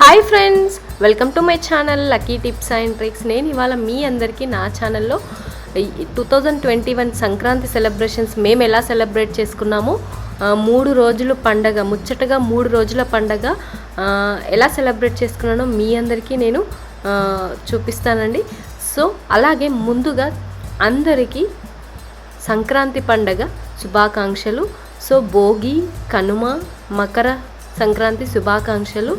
Hi friends, welcome to my channel lucky tips and tricks. నేను ఇవాళ మీ అందరికీ నా ఛానల్లో 2021 సంక్రాంతి సెలబ్రేషన్స్ మేము ఎలా సెలబ్రేట్ చేసుకున్నామో 3 రోజుల పండగ, ముచ్చటగా 3 రోజుల పండగ ఎలా సెలబ్రేట్ చేసుకున్నానో మీ అందరికీ నేను చూపిస్తానండి. సో అలాగే ముందుగా అందరికీ సంక్రాంతి పండగ శుభాకాంక్షలు. సో భోగి, కనుమ, మకర సంక్రాంతి శుభాకాంక్షలు.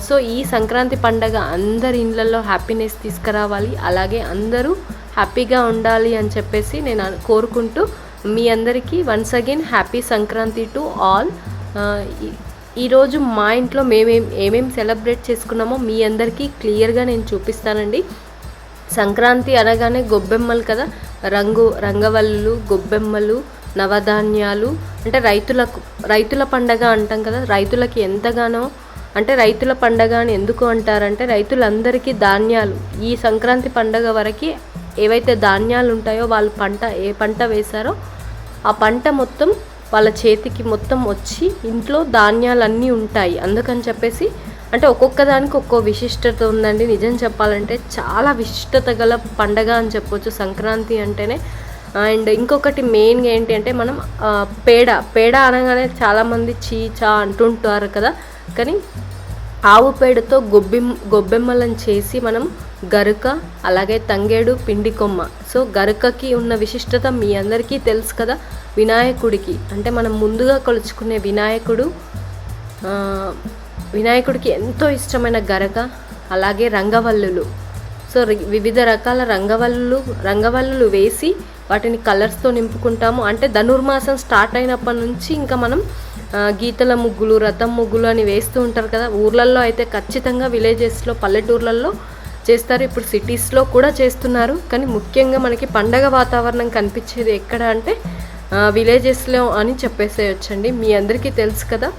సో ఈ సంక్రాంతి పండగ అందరి ఇళ్ళల్లో హ్యాపీనెస్ తీసుకురావాలి, అలాగే అందరూ హ్యాపీగా ఉండాలి అని చెప్పేసి నేను కోరుకుంటూ మీ అందరికీ once again happy Sankranti to all. ఈరోజు మా ఇంట్లో ఏమేమి సెలబ్రేట్ చేసుకున్నామో మీ అందరికీ క్లియర్గా నేను చూపిస్తానండి. సంక్రాంతి అనగానే గొబ్బెమ్మలు కదా, రంగవల్లులు, గొబ్బెమ్మలు, నవధాన్యాలు, అంటే రైతుల పండగ అంటాం కదా. రైతులకి ఎంతగానో, అంటే రైతుల పండగ అని ఎందుకు అంటారంటే రైతులందరికీ ధాన్యాలు ఈ సంక్రాంతి పండగ వరకు ఏవైతే ధాన్యాలు ఉంటాయో వాళ్ళు ఏ పంట వేశారో ఆ పంట మొత్తం వాళ్ళ చేతికి మొత్తం వచ్చి ఇంట్లో ధాన్యాలన్నీ ఉంటాయి. అందుకని చెప్పేసి అంటే ఒక్కొక్క దానికి ఒక్కో విశిష్టత ఉందండి. నిజం చెప్పాలంటే చాలా విశిష్టత గల పండగ అని చెప్పొచ్చు సంక్రాంతి అంటేనే. అండ్ ఇంకొకటి మెయిన్గా ఏంటి అంటే మనం పేడ అనగానే చాలామంది చీచా అంటుంటారు కదా, కానీ ఆవు పేడతో గొబ్బెమ్మలను చేసి మనం గరుక, అలాగే తంగేడు, పిండి కొమ్మ. సో గరుకకి ఉన్న విశిష్టత మీ అందరికీ తెలుసు కదా. వినాయకుడికి అంటే మనం ముందుగా కొలుచుకునే వినాయకుడికి ఎంతో ఇష్టమైన గరక, అలాగే రంగవల్లులు. సో వివిధ రకాల రంగవల్లులు వేసి వాటిని కలర్స్తో నింపుకుంటాము. అంటే ధనుర్మాసం స్టార్ట్ అయినప్పటి నుంచి ఇంకా మనం గీతల ముగ్గులు, రథం ముగ్గులు అని వేస్తూ ఉంటారు కదా. ఊర్లలో అయితే ఖచ్చితంగా విలేజెస్లో, పల్లెటూర్లలో చేస్తారు. ఇప్పుడు సిటీస్లో కూడా చేస్తున్నారు. కానీ ముఖ్యంగా మనకి పండగ వాతావరణం కనిపించేది ఎక్కడ అంటే విలేజెస్లో అని చెప్పేసేయచ్చండి. మీ అందరికీ తెలుసు కదా.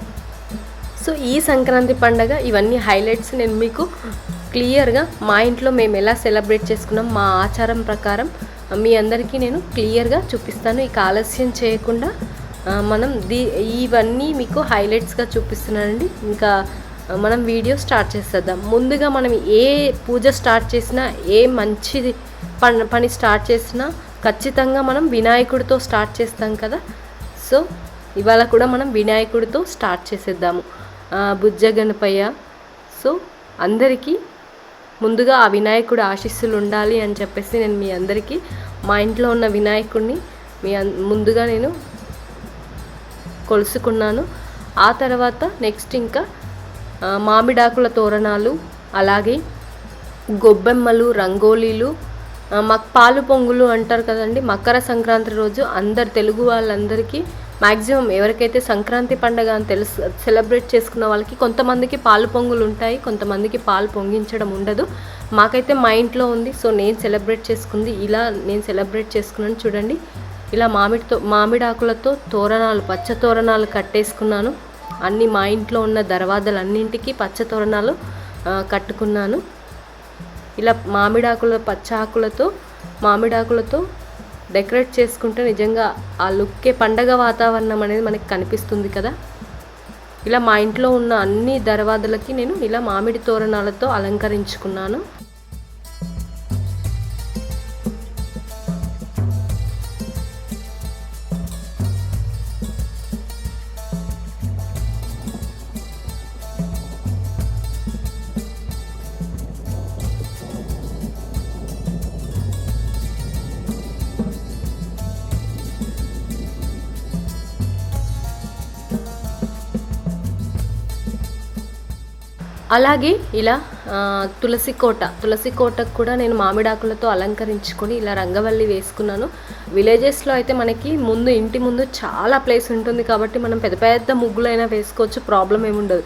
సో ఈ సంక్రాంతి పండగ ఇవన్నీ హైలైట్స్ నేను మీకు క్లియర్గా మా ఇంట్లో మేము ఎలా సెలబ్రేట్ చేసుకున్నాం మా ఆచారం ప్రకారం మీ అందరికీ నేను క్లియర్గా చూపిస్తాను. ఇక ఆలస్యం చేయకుండా మనం ఇవన్నీ మీకు హైలైట్స్గా చూపిస్తున్నానండి. ఇంకా మనం వీడియో స్టార్ట్ చేసేద్దాం. ముందుగా మనం ఏ పూజ స్టార్ట్ చేసినా, ఏ మంచి పని స్టార్ట్ చేసినా ఖచ్చితంగా మనం వినాయకుడితో స్టార్ట్ చేస్తాం కదా. సో ఇవాళ కూడా మనం వినాయకుడితో స్టార్ట్ చేసేద్దాము. బుజ్జ గణపయ్య. సో అందరికీ ముందుగా ఆ వినాయకుడి ఆశీస్సులు ఉండాలి అని చెప్పేసి నేను మీ అందరికీ మా ఇంట్లో ఉన్న వినాయకుడిని ముందుగా నేను కొలుసుకున్నాను. ఆ తర్వాత నెక్స్ట్ ఇంకా మామిడాకుల తోరణాలు, అలాగే గొబ్బెమ్మలు, రంగోలీలు, పాలు పొంగులు అంటారు కదండి. మకర సంక్రాంతి రోజు అందరు తెలుగు వాళ్ళందరికీ మ్యాక్సిమం ఎవరికైతే సంక్రాంతి పండగ అని సెలబ్రేట్ చేసుకున్న వాళ్ళకి కొంతమందికి పాలు పొంగులు ఉంటాయి, కొంతమందికి పాలు పొంగించడం ఉండదు. మాకైతే మా ఇంట్లో ఉంది. సో నేను సెలబ్రేట్ చేసుకున్నాను. చూడండి, ఇలా మామిడాకులతో తోరణాలు, పచ్చ తోరణాలు కట్టేసుకున్నాను. అన్నీ మా ఇంట్లో ఉన్న దర్వాజలన్నింటికి పచ్చ తోరణాలు కట్టుకున్నాను. ఇలా మామిడాకులతో డెకరేట్ చేసుకుంటే నిజంగా ఆ లుక్కే పండగ వాతావరణం అనేది మనకి కనిపిస్తుంది కదా. ఇలా మా ఇంట్లో ఉన్న అన్ని దర్వాజలకి నేను ఇలా మామిడి తోరణాలతో అలంకరించుకున్నాను. అలాగే ఇలా తులసి కోటకు కూడా నేను మామిడాకులతో అలంకరించుకొని ఇలా రంగవల్లి వేసుకున్నాను. విలేజెస్లో అయితే మనకి ఇంటి ముందు చాలా ప్లేస్ ఉంటుంది కాబట్టి మనం పెద్ద పెద్ద ముగ్గులైనా వేసుకోవచ్చు, ప్రాబ్లం ఏముండదు.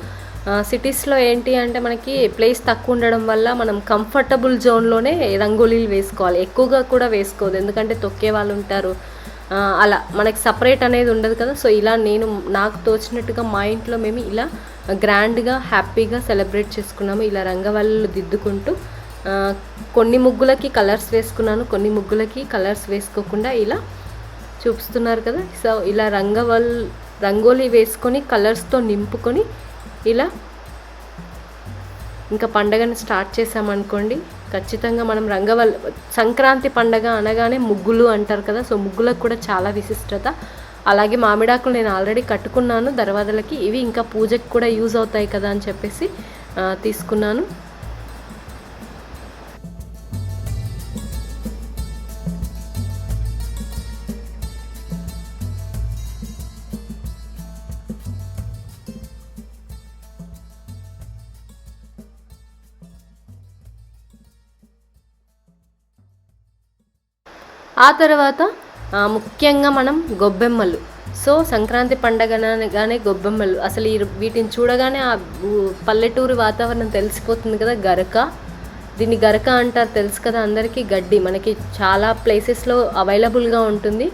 సిటీస్లో ఏంటి అంటే మనకి ప్లేస్ తక్కువ ఉండడం వల్ల మనం కంఫర్టబుల్ జోన్లోనే రంగోలీలు వేసుకోవాలి, ఎక్కువగా కూడా వేసుకోవద్దు, ఎందుకంటే తొక్కే వాళ్ళు ఉంటారు. అలా మనకి సపరేట్ అనేది ఉండదు కదా. సో ఇలా నాకు తోచినట్టుగా మా ఇంట్లో మేము ఇలా గ్రాండ్గా హ్యాపీగా సెలబ్రేట్ చేసుకున్నాము. ఇలా రంగవల్లులు దిద్దుకుంటూ కొన్ని ముగ్గులకి కలర్స్ వేసుకున్నాను, కొన్ని ముగ్గులకి కలర్స్ వేసుకోకుండా ఇలా చూపిస్తున్నారు కదా. సో ఇలా రంగోలీ వేసుకొని కలర్స్తో నింపుకొని ఇలా ఇంకా పండగని స్టార్ట్ చేసామనుకోండి, ఖచ్చితంగా మనం సంక్రాంతి పండగ అనగానే ముగ్గులు అంటారు కదా, సో ముగ్గులకు కూడా చాలా విశిష్టత. అలాగే మామిడాకులు నేను ఆల్రెడీ కట్టుకున్నాను దర్వాజలకి, ఇవి ఇంకా పూజకి కూడా యూజ్ అవుతాయి కదా అని చెప్పేసి తీసుకున్నాను. ఆ తర్వాత ముఖ్యంగా మనం గొబ్బెమ్మలు. సో సంక్రాంతి పండగనగానే గొబ్బెమ్మలు, అసలు వీటిని చూడగానే ఆ పల్లెటూరు వాతావరణం తెలిసిపోతుంది కదా. దీన్ని గరక అంటారు, తెలుసు కదా అందరికీ. గడ్డి మనకి చాలా ప్లేసెస్లో అవైలబుల్గా ఉంటుంది.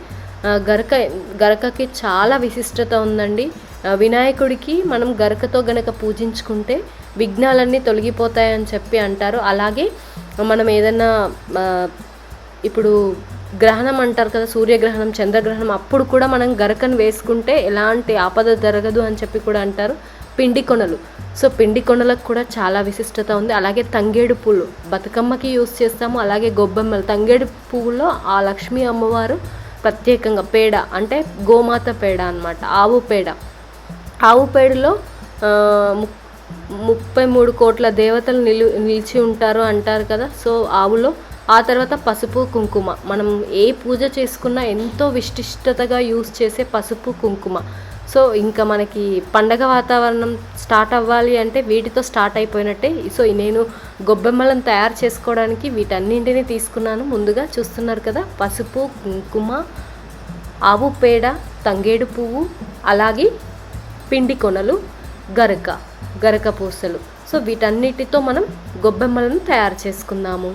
గరకకి చాలా విశిష్టత ఉందండి. వినాయకుడికి మనం గరకతో గనక పూజించుకుంటే విఘ్నాలన్నీ తొలగిపోతాయని చెప్పి అంటారు. అలాగే మనం ఏదన్నా ఇప్పుడు గ్రహణం అంటారు కదా, సూర్యగ్రహణం, చంద్రగ్రహణం, అప్పుడు కూడా మనం గరకను వేసుకుంటే ఎలాంటి ఆపద జరగదు అని చెప్పి కూడా అంటారు. పిండి కొనలు, సో పిండి కొనలకు కూడా చాలా విశిష్టత ఉంది. అలాగే తంగేడు పూలు బతుకమ్మకి యూస్ చేస్తాము. అలాగే గొబ్బెమ్మలు, తంగేడు పువ్వులో ఆ లక్ష్మీ అమ్మవారు ప్రత్యేకంగా పేడ, అంటే గోమాత పేడ అన్నమాట, ఆవు పేడలో 33 కోట్ల దేవతలు నిలిచి ఉంటారు అంటారు కదా. సో ఆవులో. ఆ తర్వాత పసుపు కుంకుమ, మనం ఏ పూజ చేసుకున్నా ఎంతో విశిష్టతగా యూస్ చేసే పసుపు కుంకుమ. సో ఇంకా మనకి పండగ వాతావరణం స్టార్ట్ అవ్వాలి అంటే వీటితో స్టార్ట్ అయిపోయినట్టే. సో నేను గొబ్బెమ్మలను తయారు చేసుకోవడానికి వీటన్నింటినీ తీసుకున్నాను. ముందుగా చూస్తున్నారు కదా, పసుపు కుంకుమ, ఆవు పేడ, తంగేడు పువ్వు, అలాగే పిండి కొనలు, గరక పూసలు. సో వీటన్నిటితో మనం గొబ్బెమ్మలను తయారు చేసుకుందాము.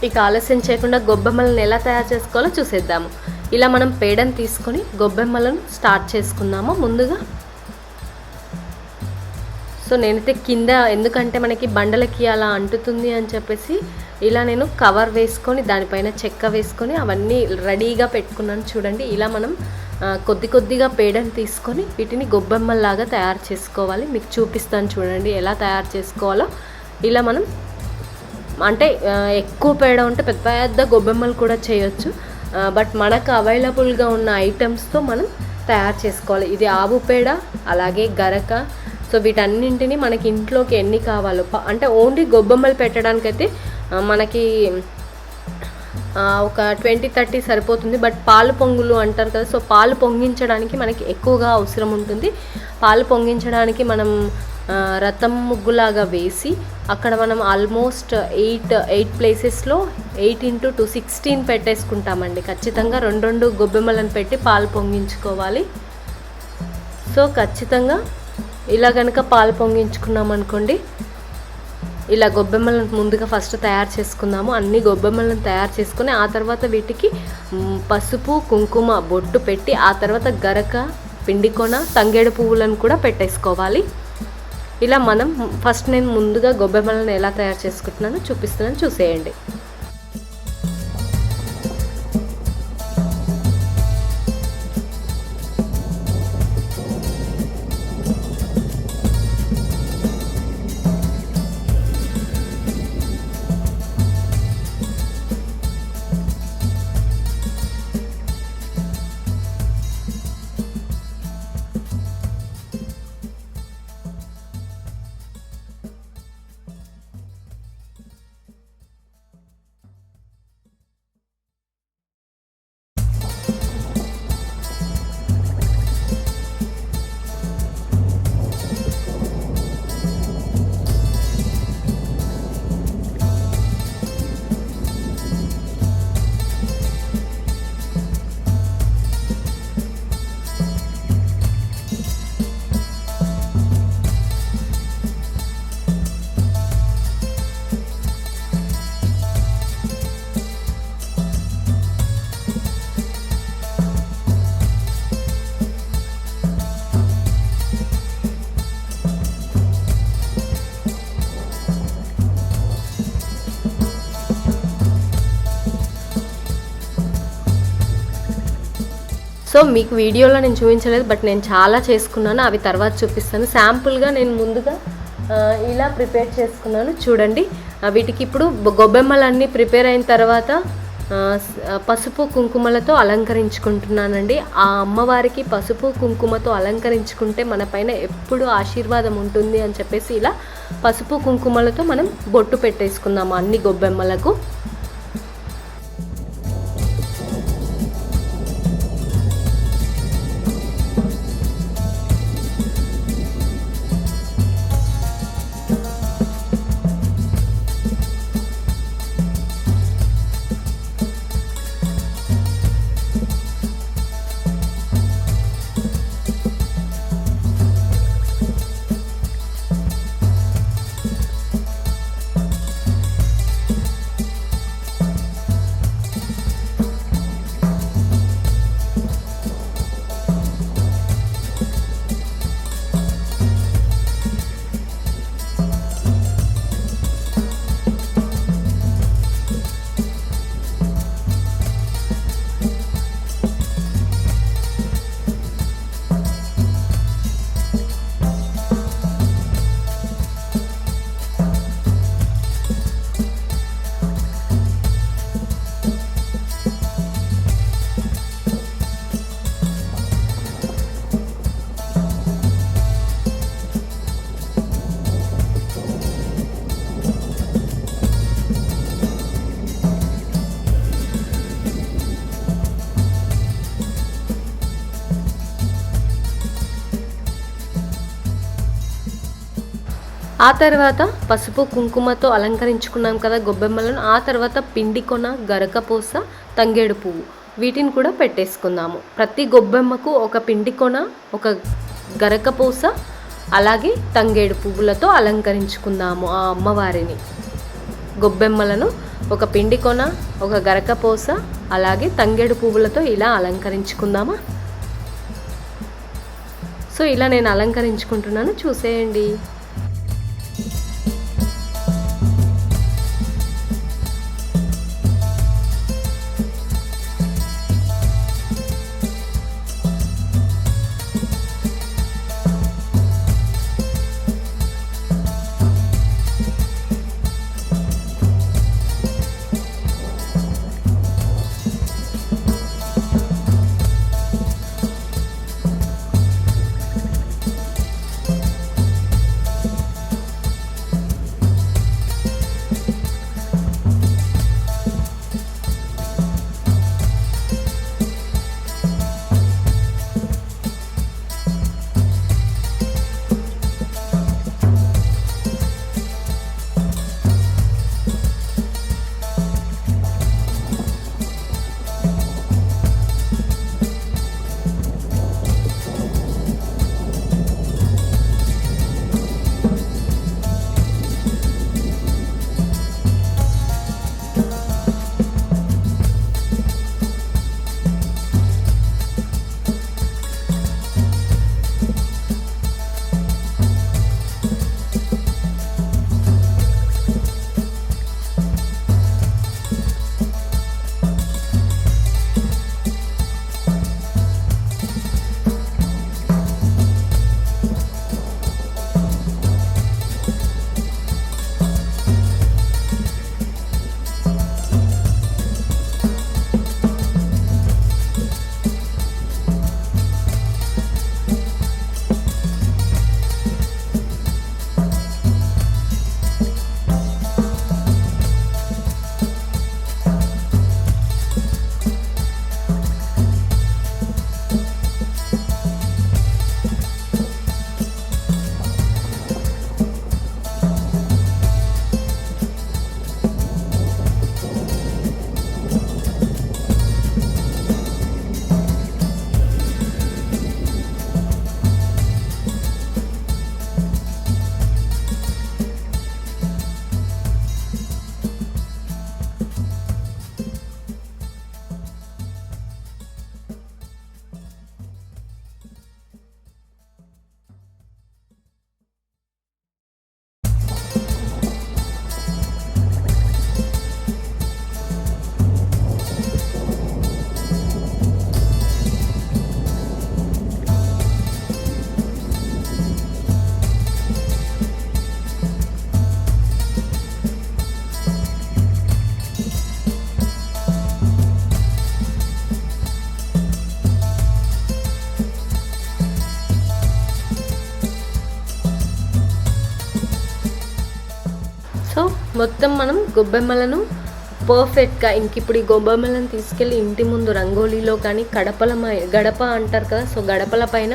ఇక ఆలస్యం చేయకుండా గొబ్బెమ్మలను ఎలా తయారు చేసుకోవాలో చూసేద్దాము. ఇలా మనం పేడను తీసుకొని గొబ్బెమ్మలను స్టార్ట్ చేసుకుందాము ముందుగా. సో నేనైతే కింద, ఎందుకంటే మనకి బండలకి అలా అంటుతుంది అని చెప్పేసి ఇలా నేను కవర్ వేసుకొని దానిపైన చెక్క వేసుకొని అవన్నీ రెడీగా పెట్టుకున్నాను. చూడండి, ఇలా మనం కొద్దిగా పేడను తీసుకొని వీటిని గొబ్బెమ్మల్లాగా తయారు చేసుకోవాలి. మీకు చూపిస్తాను చూడండి ఎలా తయారు చేసుకోవాలో. ఇలా మనం అంటే ఎక్కువ పేడ ఉంటే పెద్ద పెద్ద గొబ్బెమ్మలు కూడా చేయొచ్చు. బట్ మనకు అవైలబుల్గా ఉన్న ఐటమ్స్తో మనం తయారు చేసుకోవాలి. ఇది ఆవు పేడ, అలాగే గరక. సో వీటన్నింటినీ మనకి ఇంట్లోకి ఎన్ని కావాలో, అంటే ఓన్లీ గొబ్బెమ్మలు పెట్టడానికైతే మనకి ఒక 20-30 సరిపోతుంది. బట్ పాలు పొంగులు అంటారు కదా, సో పాలు పొంగించడానికి మనకి ఎక్కువగా అవసరం ఉంటుంది. పాలు పొంగించడానికి మనం రథం ముగ్గులాగా వేసి అక్కడ మనం ఆల్మోస్ట్ 8 ప్లేసెస్లో 8 × 2 16 పెట్టేసుకుంటామండి. ఖచ్చితంగా 2 గొబ్బెమ్మలను పెట్టి పాలు పొంగించుకోవాలి. సో ఖచ్చితంగా ఇలా కనుక పాలు పొంగించుకున్నాం అనుకోండి, ఇలా గొబ్బెమ్మలను ముందుగా ఫస్ట్ తయారు చేసుకుందాము. అన్ని గొబ్బెమ్మలను తయారు చేసుకుని ఆ తర్వాత వీటికి పసుపు కుంకుమ బొట్టు పెట్టి ఆ తర్వాత గరక, పిండికొన, తంగేడు పువ్వులను కూడా పెట్టేసుకోవాలి. ఇలా మనం ఫస్ట్ నేను ముందుగా గొబ్బెమ్మలను ఎలా తయారు చేసుకుంటున్నానో చూపిస్తున్నాను, చూసేయండి. సో మీకు వీడియోలో నేను చూపించలేదు, బట్ నేను చాలా చేసుకున్నాను, అవి తర్వాత చూపిస్తాను. శాంపుల్గా నేను ముందుగా ఇలా ప్రిపేర్ చేసుకున్నాను చూడండి. వీటికి ఇప్పుడు గొబ్బెమ్మలన్నీ ప్రిపేర్ అయిన తర్వాత పసుపు కుంకుమలతో అలంకరించుకుంటున్నానండి. ఆ అమ్మవారికి పసుపు కుంకుమతో అలంకరించుకుంటే మన పైన ఎప్పుడు ఆశీర్వాదం ఉంటుంది అని చెప్పేసి ఇలా పసుపు కుంకుమలతో మనం బొట్టు పెట్టేసుకుందాము అన్ని గొబ్బెమ్మలకు. ఆ తర్వాత పసుపు కుంకుమతో అలంకరించుకున్నాం కదా గొబ్బెమ్మలను. ఆ తర్వాత పిండికొన, గరకపోస, తంగేడు పువ్వు వీటిని కూడా పెట్టేసుకుందాము. ప్రతి గొబ్బెమ్మకు ఒక పిండికొన, ఒక గరకపోస, అలాగే తంగేడు పువ్వులతో అలంకరించుకుందాము ఆ అమ్మవారిని. గొబ్బెమ్మలను ఒక పిండికొన, ఒక గరకపోస, అలాగే తంగేడు పువ్వులతో ఇలా అలంకరించుకుందామా. సో ఇలా నేను అలంకరించుకుంటున్నాను, చూసేయండి. మొత్తం మనం గొబ్బెమ్మలను పర్ఫెక్ట్గా ఇప్పుడు ఈ గొబ్బెమ్మలను తీసుకెళ్ళి ఇంటి ముందు రంగోలీలో కానీ గడప అంటారు కదా, సో గడపల పైన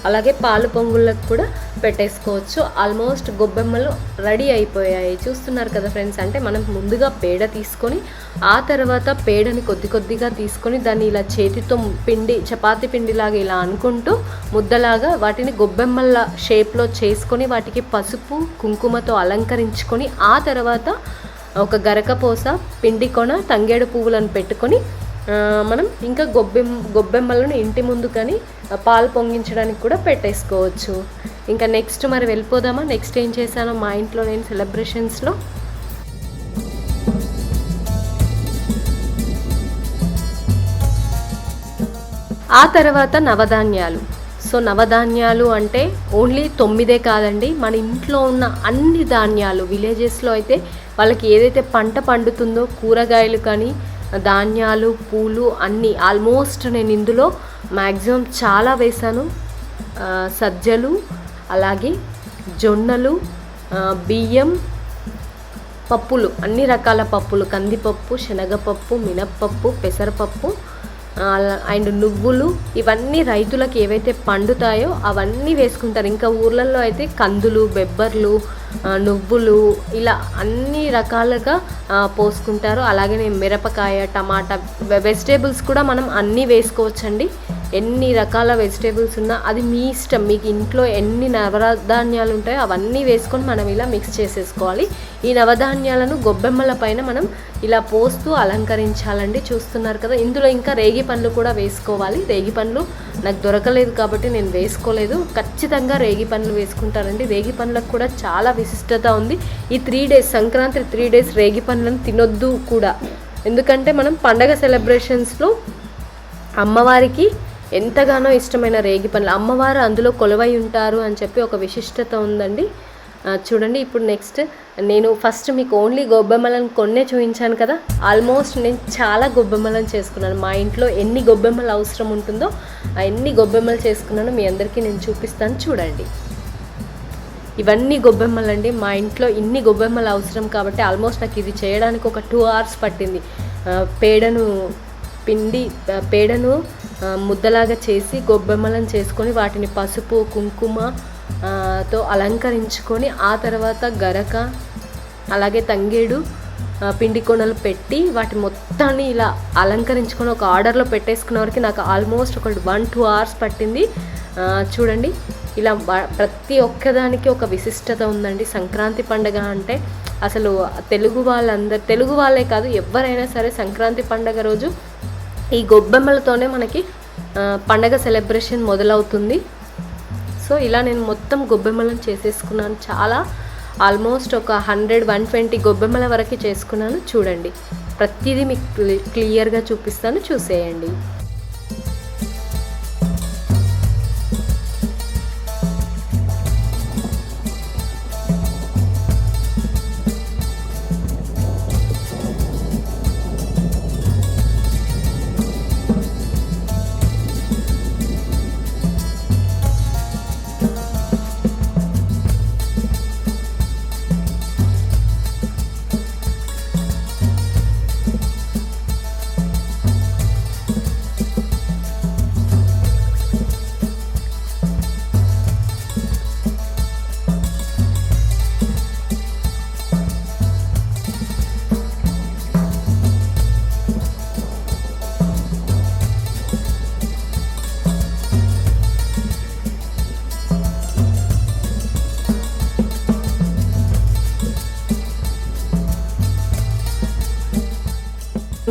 అలాగే పాలు పొంగుళ్ళకు కూడా పెట్టేసుకోవచ్చు. ఆల్మోస్ట్ గొబ్బెమ్మలు రెడీ అయిపోయాయి. చూస్తున్నారు కదా ఫ్రెండ్స్. అంటే మనం ముందుగా పేడ తీసుకొని ఆ తర్వాత పేడని కొద్దిగా తీసుకొని దాన్ని ఇలా చేతితో చపాతీ పిండిలాగా ఇలా అనుకుంటూ ముద్దలాగా వాటిని గొబ్బెమ్మల షేప్లో చేసుకొని వాటికి పసుపు కుంకుమతో అలంకరించుకొని ఆ తర్వాత ఒక గరకపోస, పిండి కొన, తంగేడు పువ్వులను పెట్టుకొని మనం ఇంకా గొబ్బెమ్మలను ఇంటి ముందు కానీ పాలు పొంగించడానికి కూడా పెట్టేసుకోవచ్చు. ఇంకా నెక్స్ట్ మరి వెళ్ళిపోదామా. నెక్స్ట్ ఏం చేశానో మా ఇంట్లో నేను సెలబ్రేషన్స్లో. ఆ తర్వాత నవధాన్యాలు. సో నవధాన్యాలు అంటే ఓన్లీ 9 కాదండి, మన ఇంట్లో ఉన్న అన్ని ధాన్యాలు. విలేజెస్లో అయితే వాళ్ళకి ఏదైతే పంట పండుతుందో కూరగాయలు కానీ ధాన్యాలు, పూలు అన్నీ ఆల్మోస్ట్ నేను ఇందులో మ్యాక్సిమం చాలా వేశాను. సజ్జలు, అలాగే జొన్నలు, బియ్యం, పప్పులు, అన్ని రకాల పప్పులు, కందిపప్పు, శనగపప్పు, మినప్పప్పు, పెసరపప్పు అండ్ నువ్వులు, ఇవన్నీ రైతులకు ఏవైతే పండుతాయో అవన్నీ వేసుకుంటారు. ఇంకా ఊర్లలో అయితే కందులు, బెబ్బర్లు, నువ్వులు ఇలా అన్ని రకాలుగా పోసుకుంటారు. అలాగే మిరపకాయ, టమాటా, వెజిటేబుల్స్ కూడా మనం అన్నీ వేసుకోవచ్చండి. ఎన్ని రకాల వెజిటేబుల్స్ ఉన్నా అది మీ ఇష్టం. మీకు ఇంట్లో ఎన్ని నవధాన్యాలు ఉంటాయో అవన్నీ వేసుకొని మనం ఇలా మిక్స్ చేసేసుకోవాలి. ఈ నవధాన్యాలను గొబ్బెమ్మల పైన మనం ఇలా పోస్తూ అలంకరించాలండి. చూస్తున్నారు కదా. ఇందులో ఇంకా రేగి పండ్లు కూడా వేసుకోవాలి. రేగి పండ్లు నాకు దొరకలేదు కాబట్టి నేను వేసుకోలేదు. ఖచ్చితంగా రేగి పండ్లు వేసుకుంటారండి. రేగి పండ్లకు కూడా చాలా విశిష్టత ఉంది. ఈ 3 days సంక్రాంతి 3 days రేగి పండ్లను తినొద్దు కూడా. ఎందుకంటే మనం పండగ సెలబ్రేషన్స్లో అమ్మవారికి ఎంతగానో ఇష్టమైన రేగి పండ్లు, అమ్మవారు అందులో కొలువై ఉంటారు అని చెప్పి ఒక విశిష్టత ఉందండి. చూడండి. ఇప్పుడు నెక్స్ట్ నేను ఫస్ట్ మీకు ఓన్లీ గొబ్బెమ్మలను కొన్నే చూపించాను కదా. ఆల్మోస్ట్ నేను చాలా గొబ్బెమ్మలను చేసుకున్నాను. మా ఇంట్లో ఎన్ని గొబ్బెమ్మలు అవసరం ఉంటుందో ఎన్ని గొబ్బెమ్మలు చేసుకున్నానో మీ అందరికీ నేను చూపిస్తాను. చూడండి. ఇవన్నీ గొబ్బెమ్మలండి. మా ఇంట్లో ఇన్ని గొబ్బెమ్మలు అవసరం కాబట్టి ఆల్మోస్ట్ నాకు ఇది చేయడానికి ఒక 2 hours పట్టింది. పేడను ముద్దలాగా చేసి గొబ్బెమ్మలను చేసుకొని వాటిని పసుపు కుంకుమతో అలంకరించుకొని ఆ తర్వాత గరక అలాగే తంగేడు పిండి కొనలు పెట్టి వాటి మొత్తాన్ని ఇలా అలంకరించుకొని ఒక ఆర్డర్లో పెట్టేసుకున్న వరకు నాకు ఆల్మోస్ట్ ఒక 1-2 hours పట్టింది. చూడండి. ఇలా ప్రతి ఒక్కదానికి ఒక విశిష్టత ఉందండి. సంక్రాంతి పండుగ అంటే అసలు తెలుగు వాళ్ళే కాదు, ఎవరైనా సరే సంక్రాంతి పండుగ రోజు ఈ గొబ్బెమ్మలతోనే మనకి పండగ సెలబ్రేషన్ మొదలవుతుంది. సో ఇలా నేను మొత్తం గొబ్బెమ్మలను చేసేసుకున్నాను. చాలా ఆల్మోస్ట్ ఒక 100-120 గొబ్బెమ్మల వరకు చేసుకున్నాను. చూడండి. ప్రతిదీ మీకు క్లియర్గా చూపిస్తాను, చూసేయండి.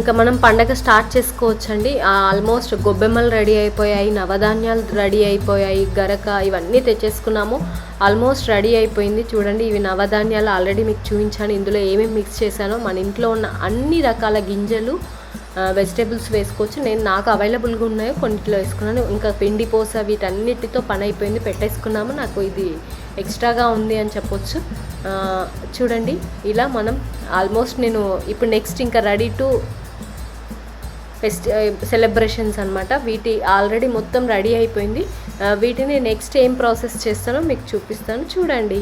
ఇంకా మనం పండగ స్టార్ట్ చేసుకోవచ్చండి. ఆల్మోస్ట్ గొబ్బెమ్మలు రెడీ అయిపోయాయి, నవధాన్యాలు రెడీ అయిపోయాయి, గరక ఇవన్నీ తెచ్చేసుకున్నాము. ఆల్మోస్ట్ రెడీ అయిపోయింది. చూడండి. ఇవి నవధాన్యాలు ఆల్రెడీ మీకు చూపించాను. ఇందులో ఏమేమి మిక్స్ చేశానో మన ఇంట్లో ఉన్న అన్ని రకాల గింజలు వెజిటేబుల్స్ వేసుకోవచ్చు. నాకు అవైలబుల్గా ఉన్నాయో కొన్నిట్లో వేసుకున్నాను. ఇంకా పిండి పోస వీటన్నిటితో పని అయిపోయింది, పెట్టేసుకున్నాము. నాకు ఇది ఎక్స్ట్రాగా ఉంది అని చెప్పొచ్చు. చూడండి. ఇలా మనం ఆల్మోస్ట్ నేను ఇప్పుడు నెక్స్ట్ ఇంకా రెడీ టు సెలబ్రేషన్స్ అనమాట. వీటి ఆల్రెడీ మొత్తం రెడీ అయిపోయింది. వీటిని నెక్స్ట్ ఏం ప్రాసెస్ చేస్తానో మీకు చూపిస్తాను. చూడండి.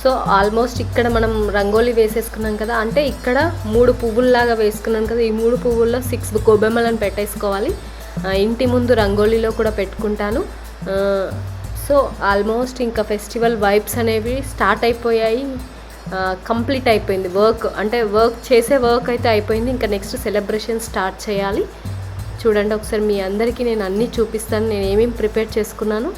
సో ఆల్మోస్ట్ ఇక్కడ మనం రంగోలీ వేసేసుకున్నాం కదా, అంటే ఇక్కడ 3 పువ్వుల్లాగా వేసుకున్నాం కదా, ఈ 3 పువ్వుల్లో 6 గొబ్బెమ్మలను పెట్టేసుకోవాలి. ఇంటి ముందు రంగోలీలో కూడా పెట్టుకుంటాను. సో ఆల్మోస్ట్ ఇంకా ఫెస్టివల్ వైబ్స్ అనేవి స్టార్ట్ అయిపోయాయి. కంప్లీట్ అయిపోయింది వర్క్, అంటే చేసే వర్క్ అయితే అయిపోయింది. ఇంకా నెక్స్ట్ సెలబ్రేషన్ స్టార్ట్ చేయాలి. చూడండి ఒకసారి మీ అందరికీ నేను అన్నీ చూపిస్తాను, నేను ఏమేమి ప్రిపేర్ చేసుకున్నాను.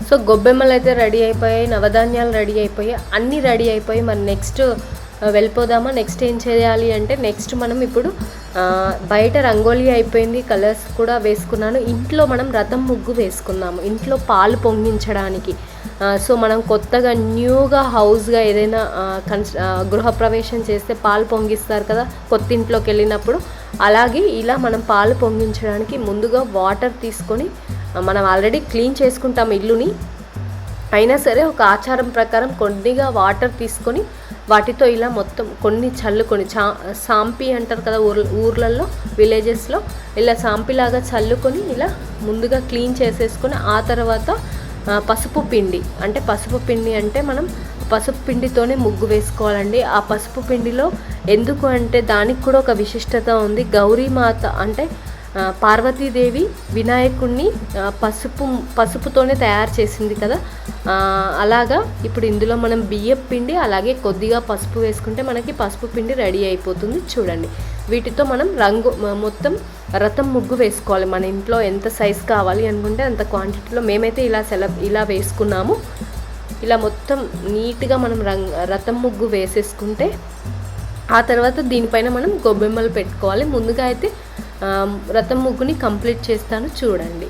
సో గొబ్బెమ్మలు అయితే రెడీ అయిపోయాయి, నవధాన్యాలు రెడీ అయిపోయాయి, అన్నీ రెడీ అయిపోయి మరి నెక్స్ట్ వెళ్ళిపోదామా. నెక్స్ట్ ఏం చేయాలి అంటే నెక్స్ట్ మనం ఇప్పుడు బయట రంగోలీ అయిపోయింది, కలర్స్ కూడా వేసుకున్నాను. ఇంట్లో మనం రథం ముగ్గు వేసుకున్నాము, ఇంట్లో పాలు పొంగించడానికి. సో మనం కొత్తగా న్యూగా హౌస్గా ఏదైనా గృహప్రవేశం చేస్తే పాలు పొంగిస్తారు కదా కొత్త ఇంట్లోకి వెళ్ళినప్పుడు, అలాగే ఇలా మనం పాలు పొంగించడానికి ముందుగా వాటర్ తీసుకొని మనం ఆల్రెడీ క్లీన్ చేసుకుంటాం ఇల్లుని, అయినా సరే ఒక ఆచారం ప్రకారం కొద్దిగా వాటర్ తీసుకొని వాటితో ఇలా మొత్తం కొన్ని చల్లుకొని సాంపి అంటారు కదా ఊర్లలో విలేజెస్లో, ఇలా సాంపిలాగా చల్లుకొని ఇలా ముందుగా క్లీన్ చేసేసుకొని ఆ తర్వాత పసుపు పిండి అంటే మనం పసుపు పిండితోనే ముగ్గు వేసుకోవాలండి. ఆ పసుపు పిండిలో ఎందుకు అంటే దానికి కూడా ఒక విశిష్టత ఉంది. గౌరీమాత అంటే పార్వతీదేవి వినాయకుడిని పసుపుతోనే తయారు చేసింది కదా, అలాగా ఇప్పుడు ఇందులో మనం బియ్యం పిండి అలాగే కొద్దిగా పసుపు వేసుకుంటే మనకి పసుపు పిండి రెడీ అయిపోతుంది. చూడండి, వీటితో మనం మొత్తం రథం ముగ్గు వేసుకోవాలి. మన ఇంట్లో ఎంత సైజ్ కావాలి అనుకుంటే అంత క్వాంటిటీలో మేమైతే ఇలా వేసుకున్నాము. ఇలా మొత్తం నీట్గా మనం రథం ముగ్గు వేసేసుకుంటే ఆ తర్వాత దీనిపైన మనం గొబ్బెమ్మలు పెట్టుకోవాలి. ముందుగా అయితే రథం ముగ్గుని కంప్లీట్ చేస్తాను, చూడండి.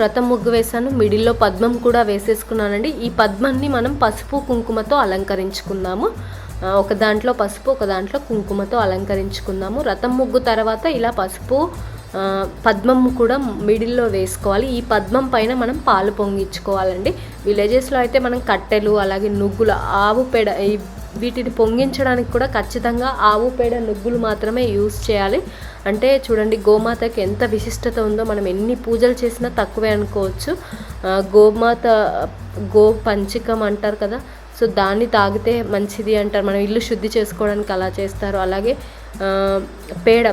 రథం ముగ్గు వేసాను, మిడిల్లో పద్మం కూడా వేసేసుకున్నానండి. ఈ పద్మాన్ని మనం పసుపు కుంకుమతో అలంకరించుకుందాము. ఒక దాంట్లో పసుపు, ఒక దాంట్లో కుంకుమతో అలంకరించుకుందాము. రథం ముగ్గు తర్వాత ఇలా పసుపు పద్మం కూడా మిడిల్లో వేసుకోవాలి. ఈ పద్మం పైన మనం పాలు పొంగించుకోవాలండి. విలేజెస్లో అయితే మనం కట్టెలు, అలాగే నువ్వుల, ఆవు పేడ, వీటిని పొంగించడానికి కూడా ఖచ్చితంగా ఆవు పేడ, నువ్వులు మాత్రమే యూజ్ చేయాలి. అంటే చూడండి గోమాతకి ఎంత విశిష్టత ఉందో, మనం ఎన్ని పూజలు చేసినా తక్కువే అనుకోవచ్చు. గోమాత గో పంచకం అంటారు కదా, సో దాన్ని తాగితే మంచిది అంటారు. మనం ఇల్లు శుద్ధి చేసుకోవడానికి అలా చేస్తారు. అలాగే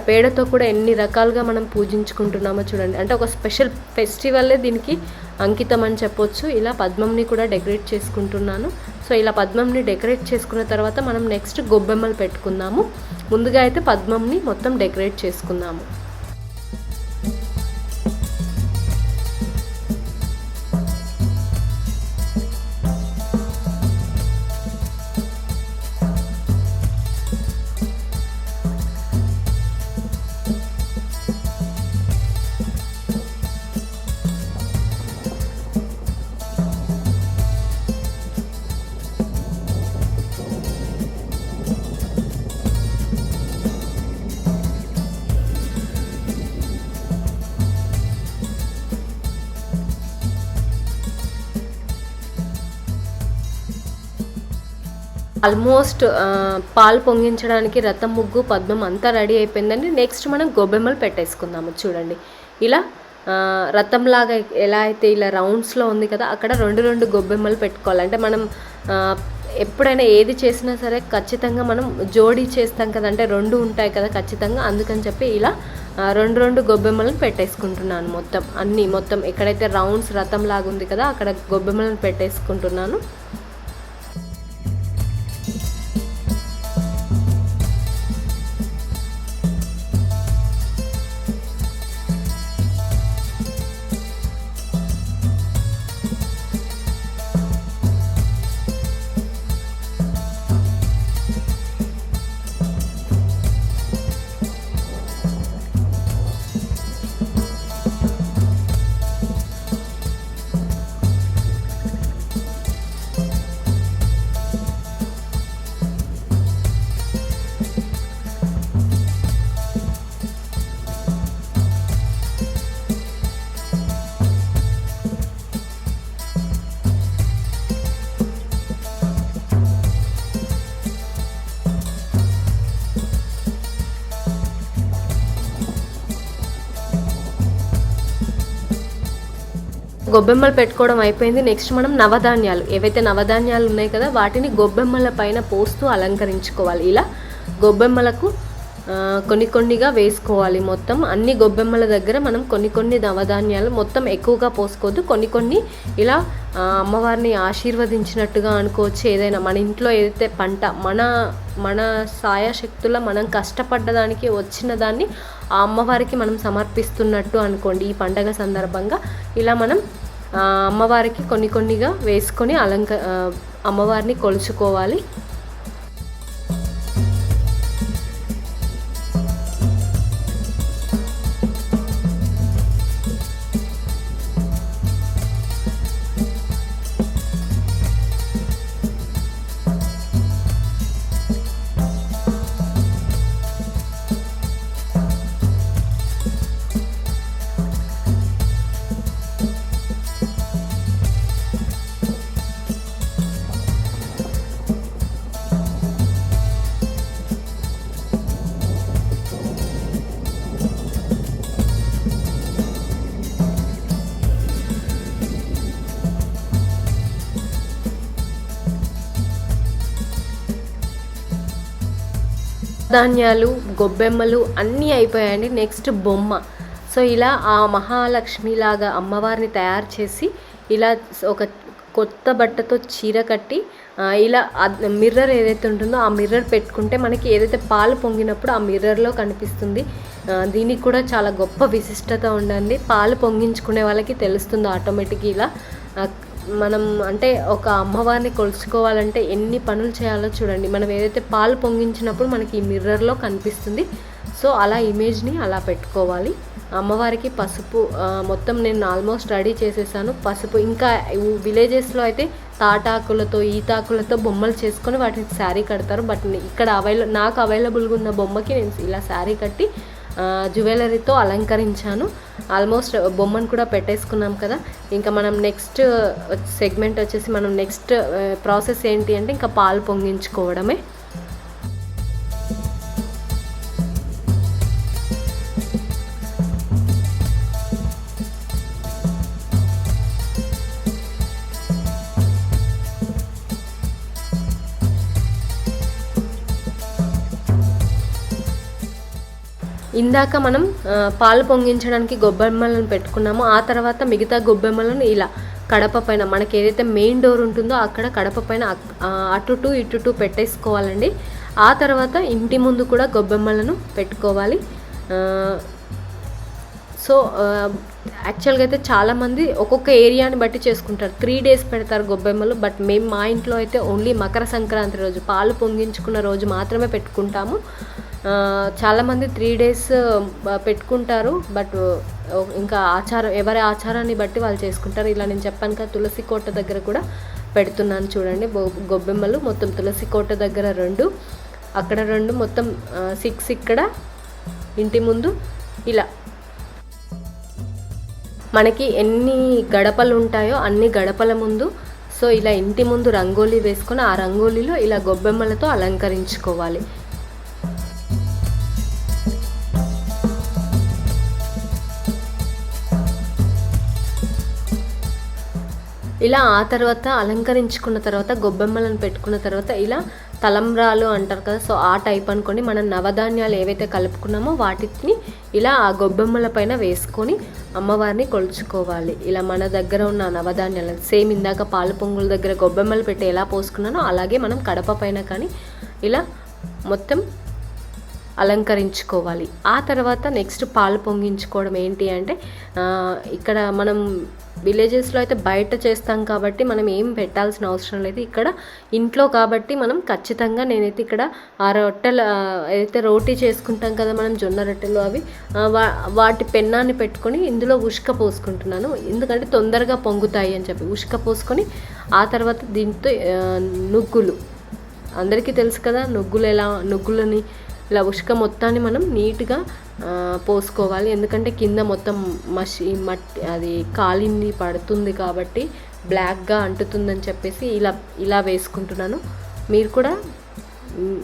పేడతో కూడా ఎన్ని రకాలుగా మనం పూజించుకుంటున్నామో చూడండి. అంటే ఒక స్పెషల్ ఫెస్టివల్లే దీనికి అంకితం అని చెప్పొచ్చు. ఇలా పద్మంని కూడా డెకరేట్ చేసుకుంటున్నాను. సో ఇలా పద్మంని డెకరేట్ చేసుకున్న తర్వాత మనం నెక్స్ట్ గొబ్బెమ్మలు పెట్టుకుందాము. ముందుగా అయితే పద్మంని మొత్తం డెకరేట్ చేసుకుందాము. ఆల్మోస్ట్ పాలు పొంగించడానికి రథం ముగ్గు, పద్మం అంతా రెడీ అయిపోయిందండి. నెక్స్ట్ మనం గొబ్బెమ్మలు పెట్టేసుకుందాము. చూడండి ఇలా రథంలాగా ఎలా అయితే ఇలా రౌండ్స్లో ఉంది కదా, అక్కడ రెండు గొబ్బెమ్మలు పెట్టుకోవాలి. అంటే మనం ఎప్పుడైనా ఏది చేసినా సరే ఖచ్చితంగా మనం జోడీ చేస్తాం కదా, అంటే రెండు ఉంటాయి కదా ఖచ్చితంగా. అందుకని చెప్పి ఇలా రెండు గొబ్బెమ్మలను పెట్టేసుకుంటున్నాను. మొత్తం ఎక్కడైతే రౌండ్స్ రథం లాగా ఉంది కదా, అక్కడ గొబ్బెమ్మలను పెట్టేసుకుంటున్నాను. గొబ్బెమ్మలు పెట్టుకోవడం అయిపోయింది. నెక్స్ట్ మనం నవధాన్యాలు, ఏవైతే నవధాన్యాలు ఉన్నాయి కదా, వాటిని గొబ్బెమ్మల పైన పోస్తూ అలంకరించుకోవాలి. ఇలా గొబ్బెమ్మలకు కొన్నిగా వేసుకోవాలి. మొత్తం అన్ని గొబ్బెమ్మల దగ్గర మనం కొన్ని నవధాన్యాలు, మొత్తం ఎక్కువగా పోసుకోవద్దు, కొన్ని ఇలా అమ్మవారిని ఆశీర్వదించినట్టుగా అనుకోవచ్చు. ఏదైనా మన ఇంట్లో ఏదైతే పంట, మన సాయశక్తుల మనం కష్టపడ్డదానికి వచ్చిన దాన్ని ఆ అమ్మవారికి మనం సమర్పిస్తున్నట్టు అనుకోండి. ఈ పండగ సందర్భంగా ఇలా మనం అమ్మవారికి కొన్నిగా వేసుకొని అమ్మవారిని కొలుచుకోవాలి. ధాన్యాలు, గొబ్బెమ్మలు అన్నీ అయిపోయాయండి. నెక్స్ట్ బొమ్మ. సో ఇలా ఆ మహాలక్ష్మిలాగా అమ్మవారిని తయారు చేసి ఇలా ఒక కొత్త బట్టతో చీర కట్టి ఇలా మిర్రర్ ఏదైతే ఉంటుందో ఆ మిర్రర్ పెట్టుకుంటే మనకి ఏదైతే పాలు పొంగినప్పుడు ఆ మిర్రర్లో కనిపిస్తుంది. దీనికి కూడా చాలా గొప్ప విశిష్టత ఉండండి. పాలు పొంగించుకునే వాళ్ళకి తెలుస్తుంది ఆటోమేటిక్గా. ఇలా మనం అంటే ఒక అమ్మవారిని కొలుచుకోవాలంటే ఎన్ని పనులు చేయాలో చూడండి. మనం ఏదైతే పాలు పొంగించినప్పుడు మనకి ఈ మిర్రర్లో కనిపిస్తుంది. సో అలా ఇమేజ్ని అలా పెట్టుకోవాలి. అమ్మవారికి పసుపు మొత్తం నేను ఆల్మోస్ట్ రెడీ చేసేసాను. పసుపు ఇంకా విలేజెస్లో అయితే తాటాకులతో ఈతాకులతో బొమ్మలు చేసుకొని వాటికి శారీ కడతారు. బట్ ఇక్కడ నాకు అవైలబుల్గా ఉన్న బొమ్మకి నేను ఇలా శారీ కట్టి జ్యువెలరీతో అలంకరించాను. ఆల్మోస్ట్ బొమ్మను కూడా పెట్టేసుకున్నాం కదా. ఇంకా మనం నెక్స్ట్ సెగ్మెంట్ వచ్చేసి మనం నెక్స్ట్ ప్రాసెస్ ఏంటి అంటే ఇంకా పాలు పొంగించుకోవడమే. ఇందాక మనం పాలు పొంగించడానికి గొబ్బెమ్మలను పెట్టుకున్నామో ఆ తర్వాత మిగతా గొబ్బెమ్మలను ఇలా కడప పైన మనకి ఏదైతే మెయిన్ డోర్ ఉంటుందో అక్కడ కడప పైన అటు ఇటు పెట్టేసుకోవాలండి. ఆ తర్వాత ఇంటి ముందు కూడా గొబ్బెమ్మలను పెట్టుకోవాలి. సో యాక్చువల్గా అయితే చాలామంది ఒక్కొక్క ఏరియాని బట్టి చేసుకుంటారు. 3 days పెడతారు గొబ్బెమ్మలు. బట్ మేము మా ఇంట్లో అయితే ఓన్లీ మకర సంక్రాంతి రోజు పాలు పొంగించుకున్న రోజు మాత్రమే పెట్టుకుంటాము. చాలామంది 3 days పెట్టుకుంటారు. బట్ ఇంకా ఎవరి ఆచారాన్ని బట్టి వాళ్ళు చేసుకుంటారు. ఇలా నేను చెప్పాను కదా, తులసి కోట దగ్గర కూడా పెడుతున్నాను చూడండి గొబ్బెమ్మలు. మొత్తం తులసి కోట దగ్గర 2, అక్కడ 2, మొత్తం 6 ఇక్కడ ఇంటి ముందు. ఇలా మనకి ఎన్ని గడపలు ఉంటాయో అన్ని గడపల ముందు సో ఇలా ఇంటి ముందు రంగోలీ వేసుకొని ఆ రంగోలీలో ఇలా గొబ్బెమ్మలతో అలంకరించుకోవాలి. ఇలా ఆ తర్వాత అలంకరించుకున్న తర్వాత గొబ్బెమ్మలను పెట్టుకున్న తర్వాత ఇలా తలంబ్రాలు అంటారు కదా, సో ఆ టైప్ అనుకొని మనం నవధాన్యాలు ఏవైతే కలుపుకున్నామో వాటిని ఇలా ఆ గొబ్బెమ్మల పైన వేసుకొని అమ్మవారిని కొలుచుకోవాలి. ఇలా మన దగ్గర ఉన్న నవధాన్యాలు సేమ్ ఇందాక పాలు పొంగుల దగ్గర గొబ్బెమ్మలు పెట్టి ఎలా పోసుకున్నానో అలాగే మనం కడప పైన కానీ ఇలా మొత్తం అలంకరించుకోవాలి. ఆ తర్వాత నెక్స్ట్ పాలు పొంగించుకోవడం ఏంటి అంటే ఇక్కడ మనం విలేజెస్లో అయితే బయట చేస్తాం కాబట్టి మనం ఏం పెట్టాల్సిన అవసరం లేదు. ఇక్కడ ఇంట్లో కాబట్టి మనం ఖచ్చితంగా నేనైతే ఇక్కడ ఆ రొట్టెలు ఏదైతే రోటీ చేసుకుంటాం కదా మనం జొన్న రొట్టెలు అవి వాటి పెన్నాన్ని పెట్టుకొని ఇందులో ఉష్క పోసుకుంటున్నాను. ఎందుకంటే తొందరగా పొంగుతాయి అని చెప్పి ఉష్క పోసుకొని ఆ తర్వాత దీంతో నుగ్గులు అందరికీ తెలుసు కదా, నుగ్గులని ఇలా ఉష్క మొత్తాన్ని మనం నీట్గా పోసుకోవాలి. ఎందుకంటే కింద మొత్తం మట్టి అది కాలింది పడుతుంది కాబట్టి బ్లాక్గా అంటుతుందని చెప్పేసి ఇలా వేసుకుంటున్నాను. మీరు కూడా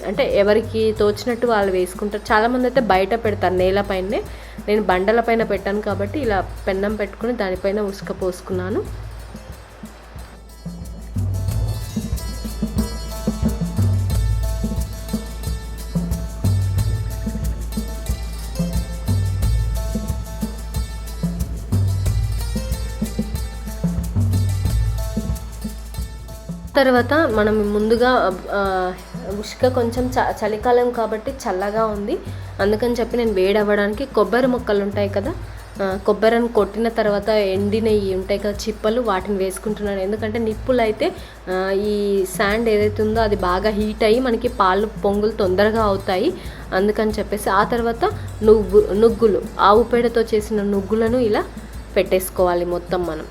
అంటే ఎవరికి తోచినట్టు వాళ్ళు వేసుకుంటారు. చాలామంది అయితే బయట పెడతారు నేలపైనే, నేను బండల పైన పెట్టాను కాబట్టి ఇలా పెన్నం పెట్టుకుని దానిపైన ఉష్క పోసుకున్నాను. తర్వాత మనం ముందుగా ఉష్క కొంచెం చలికాలం కాబట్టి చల్లగా ఉంది, అందుకని చెప్పి నేను వేడవ్వడానికి కొబ్బరి ముక్కలు ఉంటాయి కదా, కొబ్బరిని కొట్టిన తర్వాత ఎండినవి ఉంటాయి కదా చిప్పలు, వాటిని వేసుకుంటున్నాను. ఎందుకంటే నిప్పులు అయితే ఈ శాండ్ ఏదైతే ఉందో అది బాగా హీట్ అయ్యి మనకి పాలు పొంగులు తొందరగా అవుతాయి, అందుకని చెప్పేసి. ఆ తర్వాత నుగ్గులు ఆవు పేడతో చేసిన నుగ్గులను ఇలా పెట్టేసుకోవాలి మొత్తం మనం.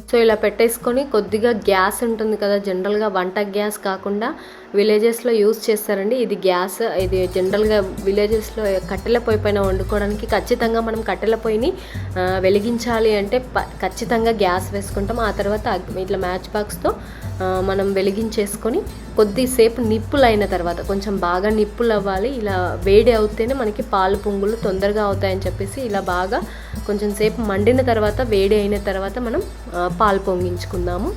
సో ఇలా పెట్టేసుకొని కొద్దిగా గ్యాస్ ఉంటుంది కదా, జనరల్గా వంట గ్యాస్ కాకుండా విలేజెస్లో యూజ్ చేస్తారండి ఇది గ్యాస్. ఇది జనరల్గా విలేజెస్లో కట్టెల పొయ్యి పైన వండుకోవడానికి ఖచ్చితంగా మనం కట్టెల పొయ్యిని వెలిగించాలి అంటే ఖచ్చితంగా గ్యాస్ వేసుకుంటాం. ఆ తర్వాత ఇట్లా మ్యాచ్ బాక్స్తో మనం వెలిగించేసుకొని కొద్దిసేపు నిప్పులు అయిన తర్వాత, కొంచెం బాగా నిప్పులు అవ్వాలి, ఇలా వేడి అవుతేనే మనకి పాలు పొంగులు తొందరగా అవుతాయని చెప్పేసి ఇలా బాగా కొంచెం సేపు మండిన తర్వాత, వేడి అయిన తర్వాత మనం పాలు పొంగించుకుందాము.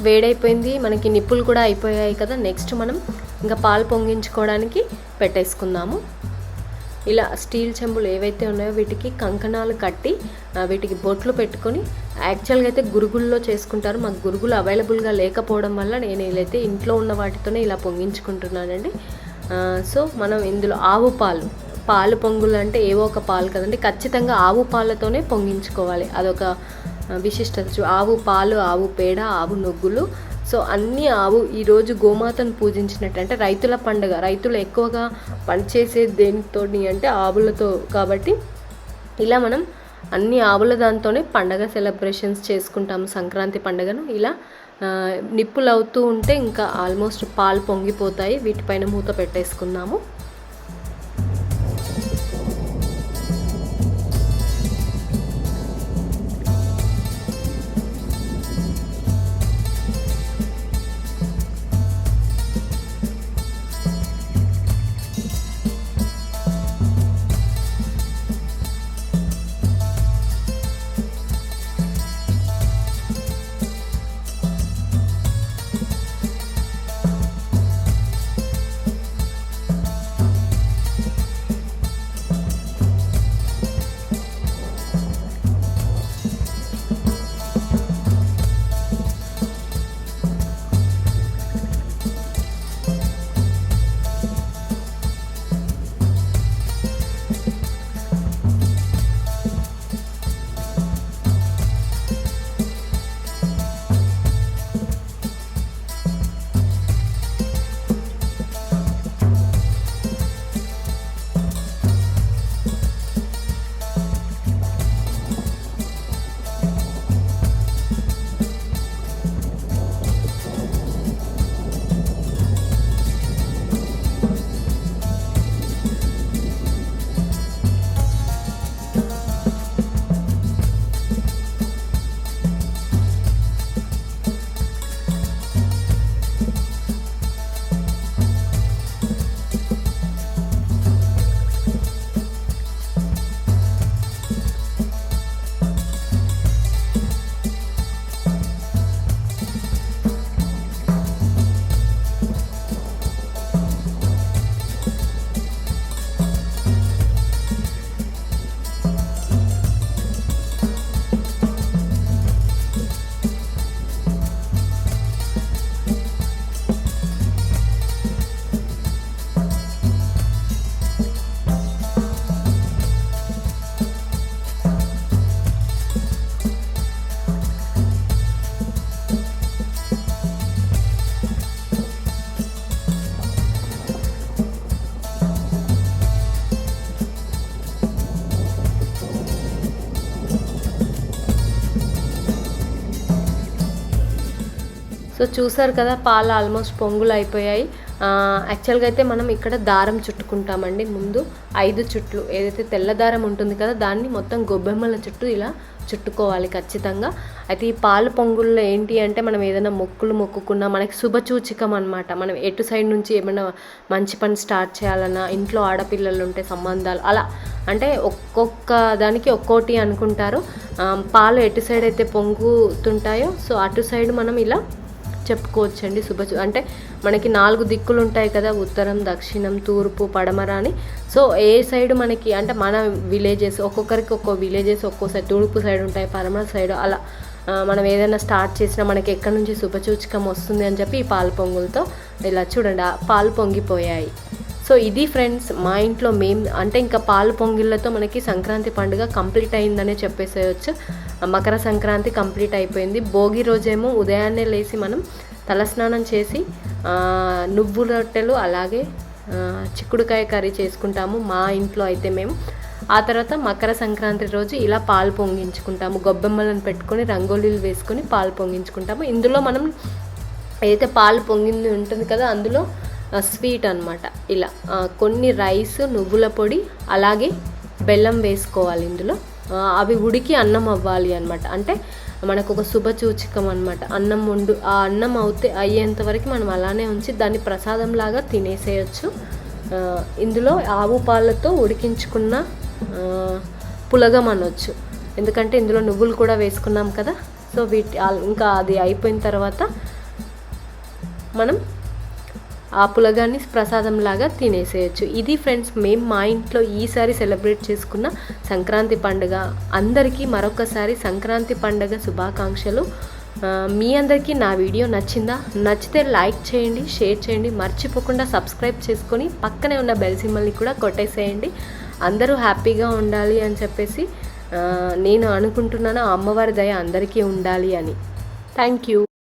వేడైపోయింది, మనకి నిప్పులు కూడా అయిపోయాయి కదా. నెక్స్ట్ మనం ఇంకా పాలు పొంగించుకోవడానికి పెట్టేసుకుందాము. ఇలా స్టీల్ చెంబులు ఏవైతే ఉన్నాయో వీటికి కంకణాలు కట్టి వీటికి బొట్లు పెట్టుకొని, యాక్చువల్గా అయితే గురుగుల్లో చేసుకుంటారు. మాకు గురుగులు అవైలబుల్గా లేకపోవడం వల్ల నేను వీలైతే ఇంట్లో ఉన్న వాటితోనే ఇలా పొంగించుకుంటున్నానండి. సో మనం ఇందులో ఆవు పాలు పొంగులు అంటే ఏవో ఒక పాలు కదండి, ఖచ్చితంగా ఆవు పాలతోనే పొంగించుకోవాలి. అదొక విశిష్టత. ఆవు పాలు, ఆవు పేడ, ఆవు నువ్వులు, సో అన్నీ ఆవు. ఈరోజు గోమాతను పూజించినట్టు, అంటే రైతుల పండుగ. రైతులు ఎక్కువగా పనిచేసే దేనితో అంటే ఆవులతో, కాబట్టి ఇలా మనం అన్ని ఆవుల దాంతోనే పండగ సెలబ్రేషన్స్ చేసుకుంటాము సంక్రాంతి పండుగను. ఇలా నిప్పులు అవుతూ ఉంటే ఇంకా ఆల్మోస్ట్ పాలు పొంగిపోతాయి. వీటిపైన మూత పెట్టేసుకుందాము. సో చూసారు కదా, పాలు ఆల్మోస్ట్ పొంగులు అయిపోయాయి. యాక్చువల్గా అయితే మనం ఇక్కడ దారం చుట్టుకుంటామండి. ముందు 5 చుట్లు, ఏదైతే తెల్ల దారం ఉంటుంది కదా దాన్ని మొత్తం గొబ్బెమ్మల చుట్టూ ఇలా చుట్టుకోవాలి ఖచ్చితంగా. అయితే ఈ పాలు పొంగుల్లో ఏంటి అంటే, మనం ఏదైనా మొక్కులు మొక్కుకున్నా మనకి శుభసూచకం అనమాట. మనం ఎటు సైడ్ నుంచి ఏమైనా మంచి పని స్టార్ట్ చేయాలన్నా, ఇంట్లో ఆడపిల్లలు ఉంటే సంబంధాలు అలా, అంటే ఒక్కొక్క దానికి ఒక్కోటి అనుకుంటారు. పాలు ఎటు సైడ్ అయితే పొంగుతుంటాయో సో అటు సైడ్ మనం ఇలా చెప్పుకోవచ్చండి. అంటే మనకి 4 దిక్కులు ఉంటాయి కదా, ఉత్తరం, దక్షిణం, తూర్పు, పడమర అని. సో ఏ సైడ్ మనకి అంటే మన విలేజెస్, ఒక్కొక్కరికి ఒక్కో విలేజెస్ ఒక్కో సైడ్, తూర్పు సైడ్ ఉంటాయి, పడమర సైడ్ అలా. మనం ఏదైనా స్టార్ట్ చేసినా మనకి ఎక్కడి నుంచి శుభసూచకం వస్తుంది అని చెప్పి ఈ పాలు పొంగులతో ఇలా చూడండి పాలు పొంగిపోయాయి. సో ఇది ఫ్రెండ్స్ మా ఇంట్లో అంటే ఇంకా పాలు పొంగిళ్ళతో మనకి సంక్రాంతి పండుగ కంప్లీట్ అయిందనే చెప్పేసేయచ్చు. మకర సంక్రాంతి కంప్లీట్ అయిపోయింది. భోగి రోజేమో ఉదయాన్నే లేచి మనం తలస్నానం చేసి నువ్వుల రొట్టెలు అలాగే చిక్కుడుకాయ కర్రీ చేసుకుంటాము మా ఇంట్లో అయితే మేము. ఆ తర్వాత మకర సంక్రాంతి రోజు ఇలా పాలు పొంగించుకుంటాము, గొబ్బెమ్మలను పెట్టుకొని రంగోలీలు వేసుకొని పాలు పొంగించుకుంటాము. ఇందులో మనం ఏదైతే పాలు పొంగింది ఉంటుంది కదా అందులో స్వీట్ అనమాట. ఇలా కొన్ని రైస్, నువ్వుల పొడి అలాగే బెల్లం వేసుకోవాలి ఇందులో. అవి ఉడికి అన్నం అవ్వాలి అనమాట. అంటే మనకు ఒక శుభసూచకం అనమాట. ఆ అన్నం అయ్యేంత వరకు మనం అలానే ఉంచి దాన్ని ప్రసాదంలాగా తినేసేయచ్చు. ఇందులో ఆవు పాలతో ఉడికించుకున్న పులగం అనొచ్చు, ఎందుకంటే ఇందులో నువ్వులు కూడా వేసుకున్నాం కదా. సో ఇంకా అది అయిపోయిన తర్వాత మనం ఆ పులగాన్ని ప్రసాదంలాగా తినేసేయచ్చు. ఇది ఫ్రెండ్స్ మా ఇంట్లో ఈసారి సెలబ్రేట్ చేసుకున్న సంక్రాంతి పండుగ. అందరికీ మరొకసారి సంక్రాంతి పండుగ శుభాకాంక్షలు. మీ అందరికీ నా వీడియో నచ్చితే లైక్ చేయండి, షేర్ చేయండి, మర్చిపోకుండా సబ్స్క్రైబ్ చేసుకొని పక్కనే ఉన్న బెల్ సింబల్ని కూడా కొట్టేసేయండి. అందరూ హ్యాపీగా ఉండాలి అని చెప్పేసి నేను అనుకుంటున్నాను. అమ్మవారి దయ అందరికీ ఉండాలి అని. Thank you.